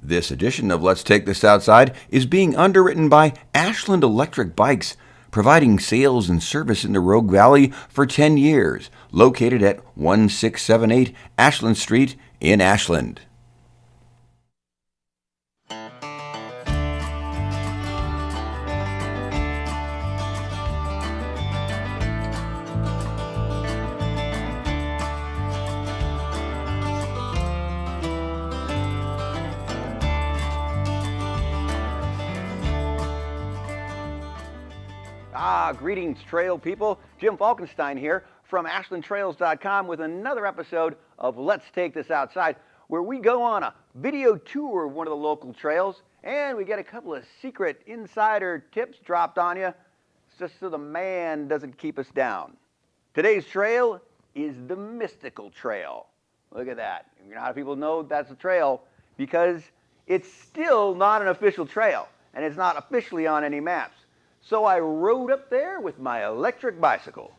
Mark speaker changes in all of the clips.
Speaker 1: This edition of Let's Take This Outside is being underwritten by Ashland Electric Bikes, providing sales and service in the Rogue Valley for 10 years, located at 1678 Ashland Street in Ashland.
Speaker 2: Greetings, trail people. Jim Falkenstein here from AshlandTrails.com with another episode of Let's Take This Outside, where we go on a video tour of one of the local trails and we get a couple of secret insider tips dropped on you just so the man doesn't keep us down. Today's trail is the Mystical Trail. Look at that. You know how people know that's a trail? Because it's still not an official trail and it's not officially on any maps. So I rode up there with my electric bicycle.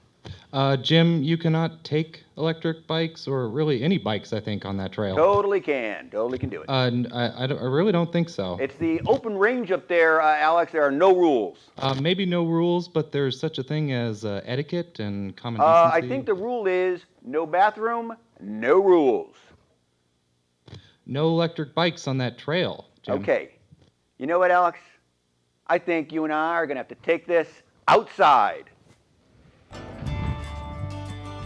Speaker 3: Jim, you cannot take electric bikes, or really any bikes, I think, on that trail.
Speaker 2: Totally can do it.
Speaker 3: I really don't think so.
Speaker 2: It's the open range up there, Alex. There are no rules.
Speaker 3: Maybe no rules, but there's such a thing as etiquette and common decency.
Speaker 2: I think the rule is no bathroom, no rules.
Speaker 3: No electric bikes on that trail, Jim.
Speaker 2: Okay. You know what, Alex? I think you and I are going to have to take this outside.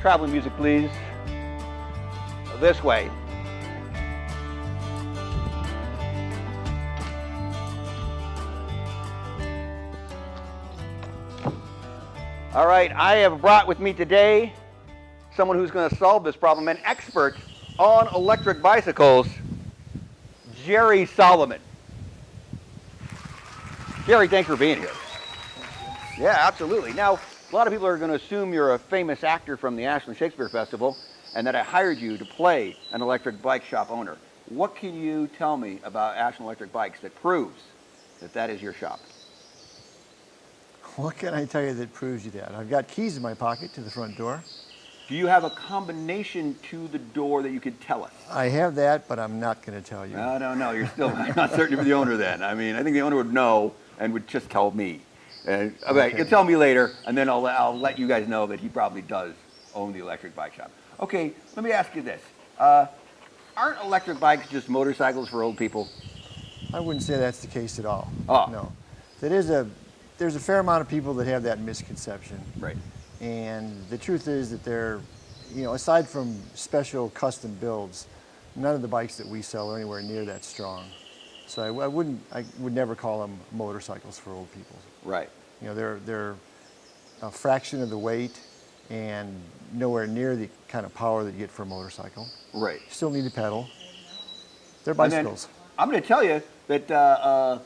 Speaker 2: Traveling music, please. This way. All right, I have brought with me today someone who's going to solve this problem, an expert on electric bicycles, Jerry Solomon. Jerry, thanks for being here. Yeah, absolutely. Now, a lot of people are going to assume you're a famous actor from the Ashland Shakespeare Festival and that I hired you to play an electric bike shop owner. What can you tell me about Ashland Electric Bikes that proves that that is your shop?
Speaker 4: What can I tell you that proves you that? I've got keys in my pocket to the front door.
Speaker 2: Do you have a combination to the door that you could tell us?
Speaker 4: I have that, but I'm not going to tell you.
Speaker 2: No. You're still not certain you're the owner then. I mean, I think the owner would know and would just tell me. Okay, you'll tell me later, and then I'll let you guys know that he probably does own the electric bike shop. Okay, let me ask you this. Aren't electric bikes just motorcycles for old people?
Speaker 4: I wouldn't say that's the case at all.
Speaker 2: Oh.
Speaker 4: No. There's a fair amount of people that have that misconception.
Speaker 2: Right.
Speaker 4: And the truth is that they're, aside from special custom builds, none of the bikes that we sell are anywhere near that strong. So I would never call them motorcycles for old people.
Speaker 2: Right.
Speaker 4: They're a fraction of the weight and nowhere near the kind of power that you get for a motorcycle.
Speaker 2: Right.
Speaker 4: You still need to pedal. They're bicycles.
Speaker 2: I'm going to tell you that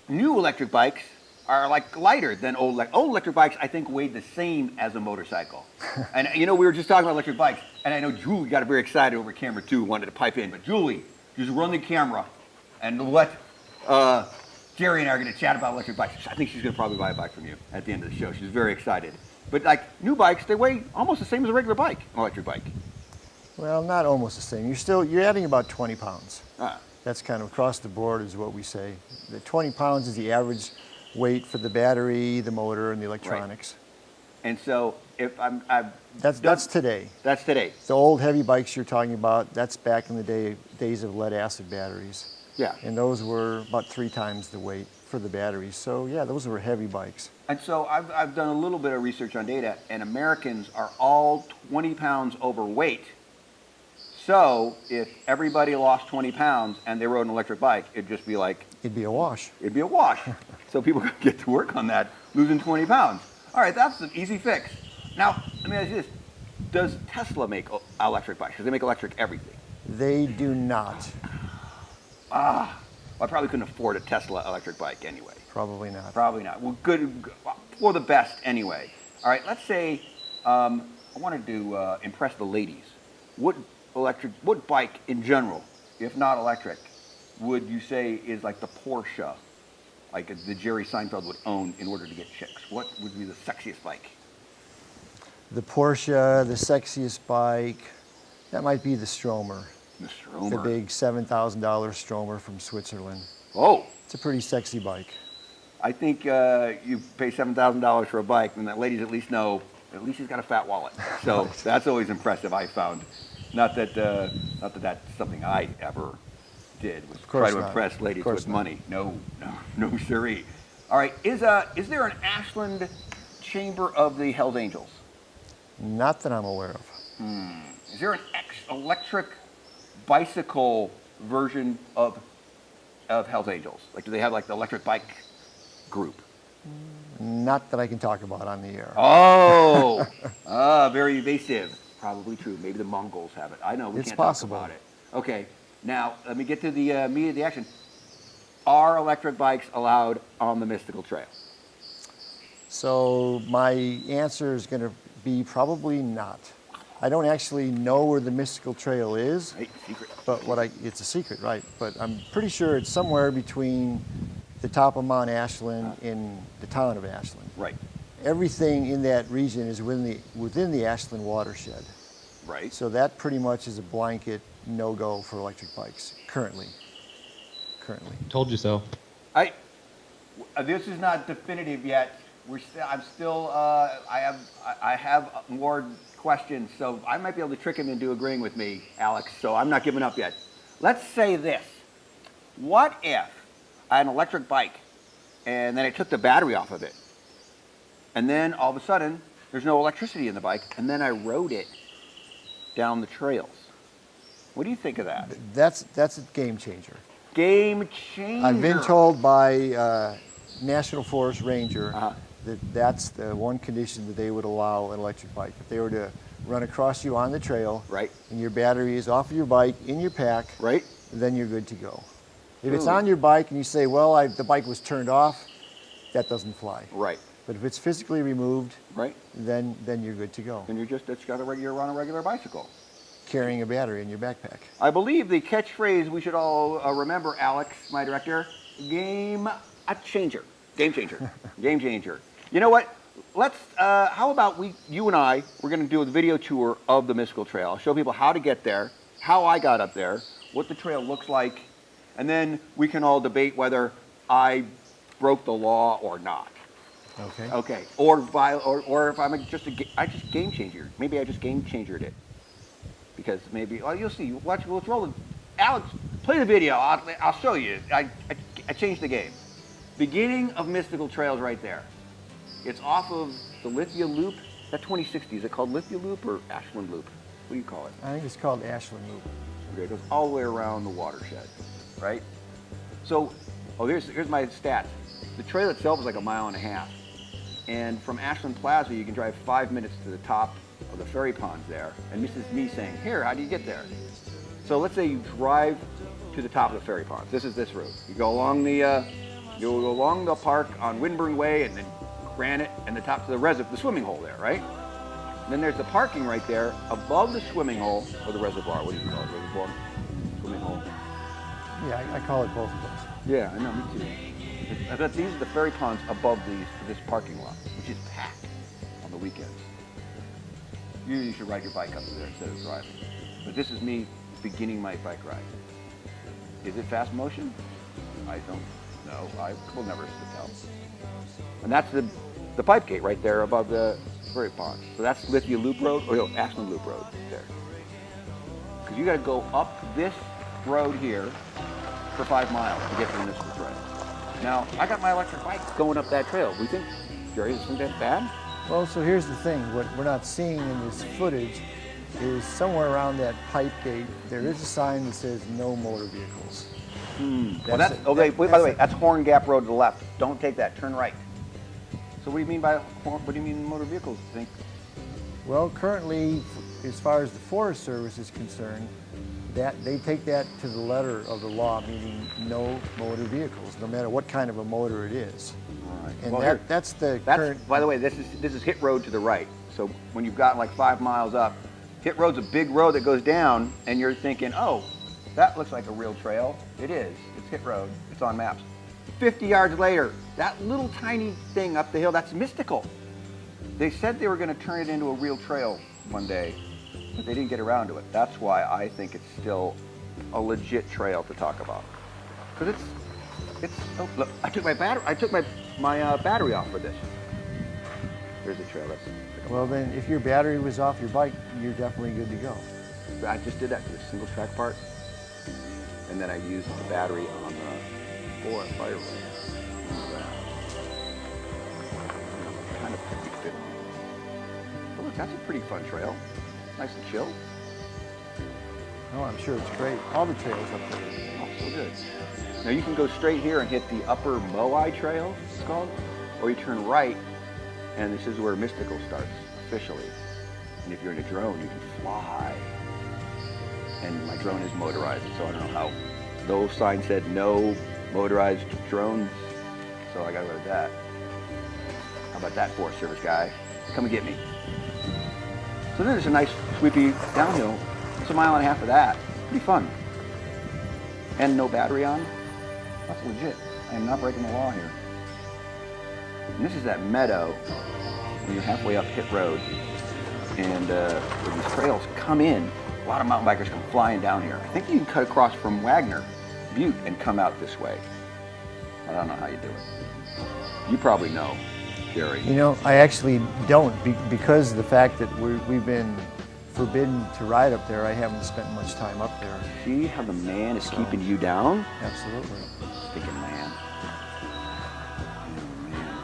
Speaker 2: new electric bikes are like lighter than old electric bikes. I think weighed the same as a motorcycle. And we were just talking about electric bikes, and I know Julie got very excited over camera too, wanted to pipe in. But Julie, just run the camera and let Jerry and I are going to chat about electric bikes. I think she's going to probably buy a bike from you at the end of the show. She's very excited. But like new bikes, they weigh almost the same as a regular bike, an electric bike.
Speaker 4: Well, not almost the same. You're adding about 20 pounds.
Speaker 2: Ah.
Speaker 4: That's kind of across the board is what we say. The 20 pounds is the average weight for the battery, the motor, and the electronics.
Speaker 2: Right. And so if
Speaker 4: that's today.
Speaker 2: That's today.
Speaker 4: The old heavy bikes you're talking about, that's back in the days of lead acid batteries.
Speaker 2: Yeah.
Speaker 4: And those were about 3 times the weight for the batteries. So yeah, those were heavy bikes.
Speaker 2: And so I've done a little bit of research on data, and Americans are all 20 pounds overweight. So if everybody lost 20 pounds and they rode an electric bike, it'd just be like...
Speaker 4: It'd be a wash.
Speaker 2: It'd be a wash. So people could get to work on that, losing 20 pounds. All right, that's an easy fix. Now, let me ask you this. Does Tesla make electric bikes? Because they make electric everything.
Speaker 4: They do not.
Speaker 2: Well, I probably couldn't afford a Tesla electric bike anyway.
Speaker 4: Probably not.
Speaker 2: Probably not. Well, good, for the best anyway. All right, let's say I wanted to impress the ladies. What bike in general, if not electric, would you say is like the Porsche, like the Jerry Seinfeld would own in order to get chicks? What would be the sexiest bike?
Speaker 4: The Porsche, the sexiest bike, that might be the Stromer.
Speaker 2: The
Speaker 4: The
Speaker 2: Stromer.
Speaker 4: big $7,000 Stromer from Switzerland.
Speaker 2: Oh,
Speaker 4: It's a pretty sexy bike.
Speaker 2: I think you pay $7,000 for a bike, and the ladies at least know, at least he's got a fat wallet. So that's always impressive, I found. Not that that's something I ever did, was try
Speaker 4: course
Speaker 2: to
Speaker 4: not.
Speaker 2: impress ladies
Speaker 4: Of course
Speaker 2: with
Speaker 4: not.
Speaker 2: money. No, siree. All right, is there an Ashland chamber of the Hells Angels?
Speaker 4: Not that I'm aware of.
Speaker 2: Is there an electric bicycle version of Hells Angels? Like, do they have like the electric bike group?
Speaker 4: Not that I can talk about on the air.
Speaker 2: Oh, very evasive. Probably true. Maybe the Mongols have it. I know we
Speaker 4: It's
Speaker 2: can't
Speaker 4: possible.
Speaker 2: talk about it. Okay, now let me get to the meat of the action. Are electric bikes allowed on the Mystical Trail?
Speaker 4: So my answer is going to be probably not. I don't actually know where the Mystical Trail is,
Speaker 2: Right, secret.
Speaker 4: but it's a secret, right? But I'm pretty sure it's somewhere between the top of Mount Ashland and the town of Ashland.
Speaker 2: Right,
Speaker 4: Everything in that region is within the Ashland watershed.
Speaker 2: right.
Speaker 4: So that pretty much is a blanket no-go for electric bikes currently.
Speaker 3: Told you so.
Speaker 2: This is not definitive yet. I have more questions, so I might be able to trick him into agreeing with me, Alex. So I'm not giving up yet. Let's say this: what if I had an electric bike, and then I took the battery off of it, and then all of a sudden there's no electricity in the bike, and then I rode it down the trails? What do you think of that?
Speaker 4: That's a game changer.
Speaker 2: Game changer.
Speaker 4: I've been told by National Forest Ranger
Speaker 2: Uh-huh.
Speaker 4: that's the one condition that they would allow an electric bike. If they were to run across you on the trail,
Speaker 2: Right.
Speaker 4: and your battery is off of your bike in your pack,
Speaker 2: Right.
Speaker 4: then you're good to go. If it's
Speaker 2: Ooh.
Speaker 4: on your bike and you say, well, the bike was turned off, that doesn't fly.
Speaker 2: Right.
Speaker 4: But if it's physically removed,
Speaker 2: Right.
Speaker 4: then you're good to go.
Speaker 2: And you're on a regular bicycle.
Speaker 4: Carrying a battery in your backpack.
Speaker 2: I believe the catchphrase we should all remember, Alex, my director, game changer. Game changer. Game changer. You know what? How about you and I, we're going to do a video tour of the Mystical Trail. I'll show people how to get there, how I got up there, what the trail looks like, and then we can all debate whether I broke the law or not.
Speaker 4: Okay.
Speaker 2: Okay. Or if I'm just game changer. Maybe I just game changered it. Because maybe, you'll see. Let's roll it. Alex, play the video. I'll show you. I changed the game. Beginning of Mystical Trails right there. It's off of the Lithia Loop. That 2060, is it called Lithia Loop or Ashland Loop? What do you call it?
Speaker 4: I think it's called Ashland Loop.
Speaker 2: Okay, it goes all the way around the watershed, right? So, here's my stats. The trail itself is like 1.5 miles. And from Ashland Plaza, you can drive 5 minutes to the top of the ferry ponds there. And this is me saying, here, how do you get there? So let's say you drive to the top of the ferry ponds. This is this route. You go along you'll go along the park on Winburn Way and then Granite and the top to the swimming hole there, right? And then there's the parking right there above the swimming hole, or the reservoir. What do you call it? Reservoir? Swimming hole?
Speaker 4: Yeah, I call it both of those.
Speaker 2: Yeah, I know, me too. But these are the ferry ponds above this parking lot, which is packed on the weekends. You should ride your bike up there instead of driving. But this is me beginning my bike ride. Is it fast motion? I don't know. I will never tell. And that's the pipe gate right there above the ferry pond. So that's Lithia Loop Road, or Ashland Loop Road there. Because you got to go up this road here for 5 miles to get to the Mystical Trail. Now, I got my electric bike going up that trail. We think, Jerry, isn't that bad?
Speaker 4: Well, so here's the thing. What we're not seeing in this footage is somewhere around that pipe gate, there is a sign that says no motor vehicles.
Speaker 2: Well, by the way, that's Horn Gap Road to the left. Don't take that. Turn right. So what do you mean motor vehicles? Think?
Speaker 4: Well, currently, as far as the Forest Service is concerned, that they take that to the letter of the law, meaning no motor vehicles, no matter what kind of a motor it is.
Speaker 2: All right.
Speaker 4: And
Speaker 2: Well,
Speaker 4: that's the current.
Speaker 2: By the way, this is Hit Road to the right. So when you've got like 5 miles up, Hit Road's a big road that goes down, and you're thinking, oh, that looks like a real trail. It is. It's Hit Road. It's on maps. 50 yards later, that little tiny thing up the hill, that's Mystical. They said they were going to turn it into a real trail one day, but they didn't get around to it. That's why I think it's still a legit trail to talk about. Because oh, look, I took my battery off for this. There's a trail.
Speaker 4: Well, then, if your battery was off your bike, you're definitely good to go.
Speaker 2: I just did that for the single track part, and then I used the battery on the fire road. Kind of 50-50. But look, that's a pretty fun trail. Nice and chill.
Speaker 4: Oh, I'm sure it's great. All the trails up there.
Speaker 2: Oh, so good. Now you can go straight here and hit the Upper Moai Trail, it's called, or you turn right, and this is where Mystical starts, officially. And if you're in a drone, you can fly. And my drone is motorized, so I don't know how. Those signs said no motorized drones, so I gotta go to that. How about that, Forest Service guy? Come and get me. So then there's a nice sweepy downhill. It's a mile and a half of that. Pretty fun. And no battery on. That's legit. I am not breaking the law here. And this is that meadow when you're halfway up Hit Road, and where these trails come in. A lot of mountain bikers come flying down here. I think you can cut across from Wagner Butte and come out this way. I don't know how you do it. You probably know, Jerry.
Speaker 4: You know, I actually don't, because of the fact that we've been forbidden to ride up there. I haven't spent much time up there.
Speaker 2: See how the man is keeping you down?
Speaker 4: Absolutely.
Speaker 2: Stinking man. Oh, man.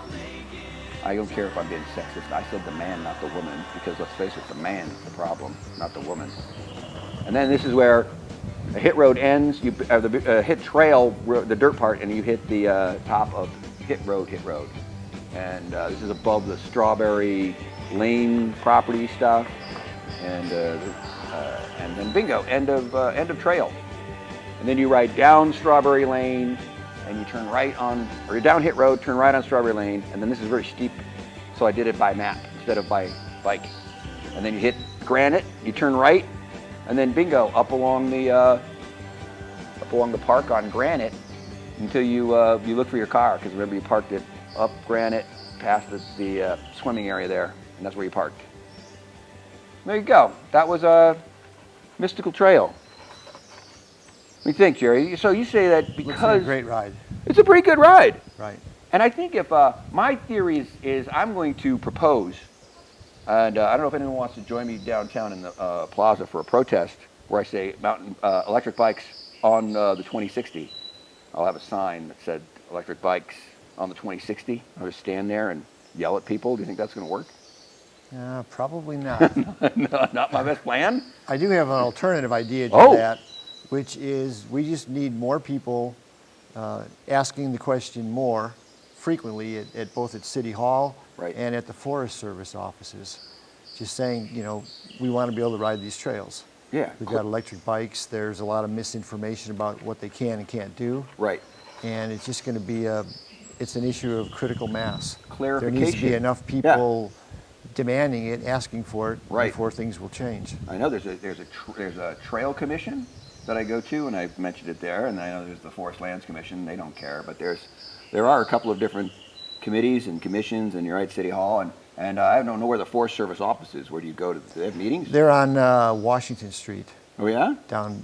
Speaker 2: I don't care if I'm being sexist. I said the man, not the woman, because let's face it, the man is the problem, not the woman. And then this is where the Hit Road ends, the Hit Trail, the dirt part, and you hit the top of Hit Road. And this is above the Strawberry Lane property stuff. And then bingo, end of trail. And then you ride down Strawberry Lane, and you turn right on, or you're down Hit Road, turn right on Strawberry Lane, and then this is very steep, so I did it by map instead of by bike. And then you hit Granite, you turn right, and then bingo, up along the park on Granite until you look for your car, because remember you parked it up Granite past the swimming area there, and that's where you parked. There you go. That was a Mystical Trail. What do you think, Jerry? So you say that because...
Speaker 4: Looks like a great ride.
Speaker 2: It's a pretty good ride.
Speaker 4: Right.
Speaker 2: And I think if, my theory is I'm going to propose, and I don't know if anyone wants to join me downtown in the plaza for a protest, where I say mountain electric bikes on the 2060. I'll have a sign that said electric bikes on the 2060. I'll just stand there and yell at people. Do you think that's going to work?
Speaker 4: Probably not.
Speaker 2: No, not my best plan.
Speaker 4: I do have an alternative idea to that, which is we just need more people asking the question more frequently at both at City Hall and at the Forest Service offices. Just saying, you know, we want to be able to ride these trails.
Speaker 2: Yeah.
Speaker 4: We've got electric bikes. There's a lot of misinformation about what they can and can't do.
Speaker 2: Right.
Speaker 4: And it's just going to be it's an issue of critical mass.
Speaker 2: Clarification.
Speaker 4: There needs to be enough people demanding it, asking for it, before things will change.
Speaker 2: I know there's a trail commission that I go to, and I've mentioned it there, and I know there's the Forest Lands Commission. They don't care, but there are a couple of different committees and commissions, and you're right, City Hall, and I don't know where the Forest Service office is. Where do you go to? Do they have meetings?
Speaker 4: They're on Washington Street.
Speaker 2: Oh yeah?
Speaker 4: Down,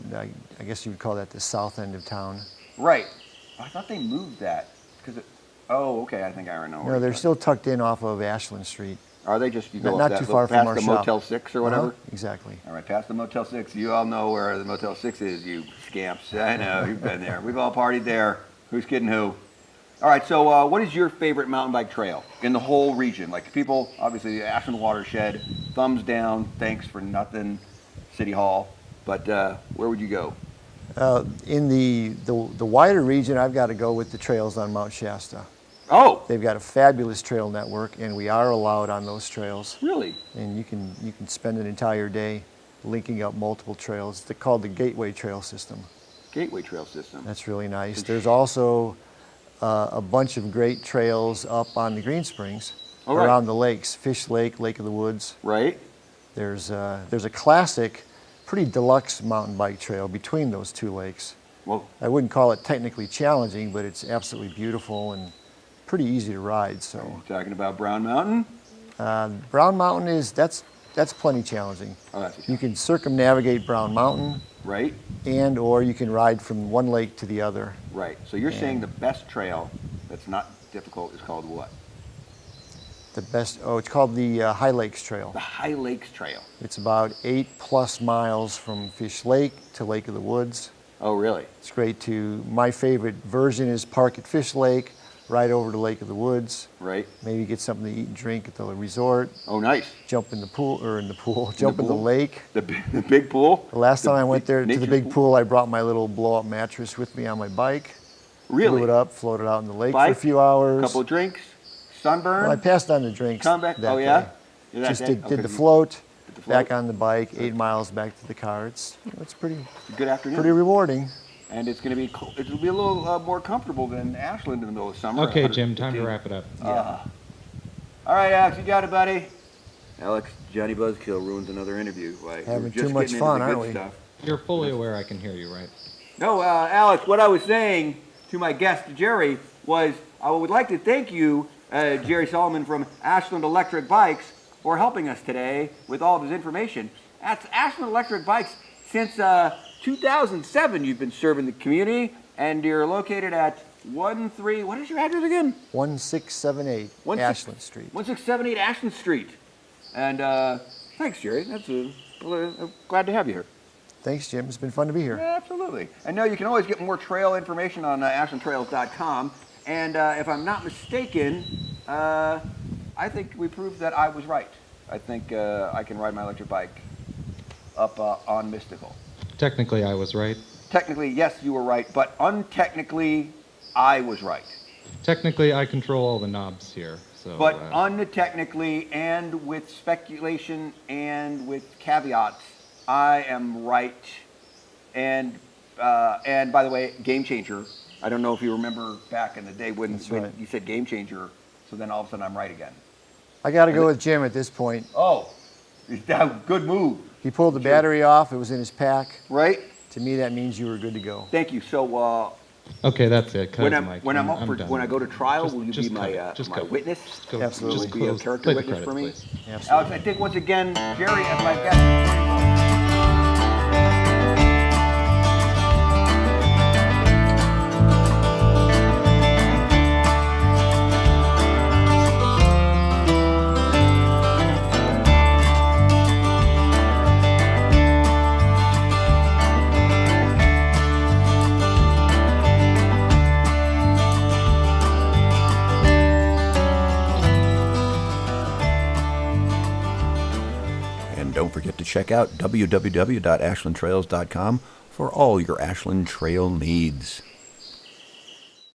Speaker 4: I guess you would call that the south end of town.
Speaker 2: Right. I thought they moved that because oh, okay. I think I know.
Speaker 4: No, they're still tucked in off of Ashland Street.
Speaker 2: Are they just, you go
Speaker 4: not
Speaker 2: up
Speaker 4: too
Speaker 2: that,
Speaker 4: far from
Speaker 2: past
Speaker 4: our
Speaker 2: the
Speaker 4: shop.
Speaker 2: Motel 6 or whatever?
Speaker 4: Exactly.
Speaker 2: All right, past the Motel 6. You all know where the Motel 6 is, you scamps. I know, you've been there. We've all partied there. Who's kidding who? All right, so what is your favorite mountain bike trail in the whole region? Like people, obviously, the Ashland Watershed, thumbs down, thanks for nothing, City Hall. But where would you go?
Speaker 4: In the wider region, I've got to go with the trails on Mount Shasta.
Speaker 2: Oh!
Speaker 4: They've got a fabulous trail network, and we are allowed on those trails.
Speaker 2: Really?
Speaker 4: And you can spend an entire day linking up multiple trails. They're called the Gateway Trail System.
Speaker 2: Gateway Trail System.
Speaker 4: That's really nice. There's also a bunch of great trails up on the Green Springs around the lakes. Fish Lake, Lake of the Woods.
Speaker 2: Right.
Speaker 4: There's a classic, pretty deluxe mountain bike trail between those two lakes.
Speaker 2: Well,
Speaker 4: I wouldn't call it technically challenging, but it's absolutely beautiful and pretty easy to ride. So
Speaker 2: talking about Brown Mountain?
Speaker 4: Brown Mountain that's plenty challenging.
Speaker 2: Oh, that's a
Speaker 4: You can circumnavigate Brown Mountain.
Speaker 2: Right?
Speaker 4: and or you can ride from one lake to the other.
Speaker 2: Right. So you're saying the best trail that's not difficult is called what?
Speaker 4: The best, oh, it's called the High Lakes Trail.
Speaker 2: The High Lakes Trail.
Speaker 4: It's about 8+ miles from Fish Lake to Lake of the Woods.
Speaker 2: Oh, really?
Speaker 4: It's great to, my favorite version is park at Fish Lake, ride over to Lake of the Woods,
Speaker 2: Right.
Speaker 4: maybe get something to eat and drink at the resort,
Speaker 2: Oh, nice.
Speaker 4: jump in the pool, jump in the
Speaker 2: pool?
Speaker 4: lake.
Speaker 2: The big pool?
Speaker 4: The last time I went there to the
Speaker 2: nature's
Speaker 4: big pool, I brought my little blow-up mattress with me on my bike.
Speaker 2: Really?
Speaker 4: Blew it up, floated out in the lake
Speaker 2: Bike,
Speaker 4: for a few hours.
Speaker 2: Couple of drinks, sunburn.
Speaker 4: Well, I passed on the drinks
Speaker 2: Come back.
Speaker 4: that
Speaker 2: Oh, yeah?
Speaker 4: day.
Speaker 2: You're that
Speaker 4: Just
Speaker 2: day?
Speaker 4: did
Speaker 2: Okay.
Speaker 4: the float,
Speaker 2: Did the float.
Speaker 4: back on the bike, 8 miles back to the car. It's pretty
Speaker 2: Good afternoon.
Speaker 4: rewarding.
Speaker 2: And it's going to be cool. It'll be a little more comfortable than Ashland in the middle of summer.
Speaker 3: Okay, Jim, time to
Speaker 2: 115.
Speaker 3: wrap it up.
Speaker 2: All right, Alex, you got it, buddy. Alex, Johnny Buzzkill ruins another interview. Like,
Speaker 4: Having
Speaker 2: we're
Speaker 4: too
Speaker 2: just
Speaker 4: much
Speaker 2: getting
Speaker 4: fun,
Speaker 2: into the
Speaker 4: aren't
Speaker 2: good
Speaker 4: we?
Speaker 2: stuff.
Speaker 3: You're fully aware I can hear you, right?
Speaker 2: No, Alex, what I was saying to my guest, Jerry, was I would like to thank you, Jerry Solomon from Ashland Electric Bikes, for helping us today with all of this information. That's Ashland Electric Bikes. Since 2007, you've been serving the community, and you're located at 13, what is your address again?
Speaker 4: 1678
Speaker 2: 16
Speaker 4: Ashland Street.
Speaker 2: 1678 Ashland Street. And thanks, Jerry. I'm glad to have you here.
Speaker 4: Thanks, Jim. It's been fun to be here.
Speaker 2: Yeah, absolutely. And no, you can always get more trail information on ashlandtrails.com. And if I'm not mistaken, I think we proved that I was right. I think I can ride my electric bike up on Mystical.
Speaker 3: Technically, I was right.
Speaker 2: Technically, yes, you were right, but untechnically, I was right.
Speaker 3: Technically, I control all the knobs here. So,
Speaker 2: But untechnically and with speculation and with caveats, I am right. And by the way, game changer. I don't know if you remember back in the day when
Speaker 4: right.
Speaker 2: you said game changer, so then all of a sudden I'm right again.
Speaker 4: I got to go with Jim at this point.
Speaker 2: Oh, good move.
Speaker 4: He pulled the battery off. It was in his pack.
Speaker 2: Right?
Speaker 4: To me, that means you were good to go.
Speaker 2: Thank you. So
Speaker 3: okay, that's it. Cut
Speaker 2: when
Speaker 3: it,
Speaker 2: I'm
Speaker 3: Mike.
Speaker 2: when I'm up
Speaker 3: I'm
Speaker 2: for
Speaker 3: done.
Speaker 2: when I go to trial, will you be
Speaker 3: just cut
Speaker 2: my
Speaker 3: it. Just
Speaker 2: my
Speaker 3: cut it.
Speaker 2: witness?
Speaker 3: Just go-
Speaker 4: Absolutely.
Speaker 3: just
Speaker 2: Will you be a
Speaker 3: close-
Speaker 2: character
Speaker 3: play the
Speaker 2: witness
Speaker 3: credits,
Speaker 2: for me?
Speaker 3: please.
Speaker 2: Alex,
Speaker 4: Absolutely.
Speaker 2: I think once again, Jerry as my guest.
Speaker 1: And don't forget to check out www.ashlandtrails.com for all your Ashland Trail needs.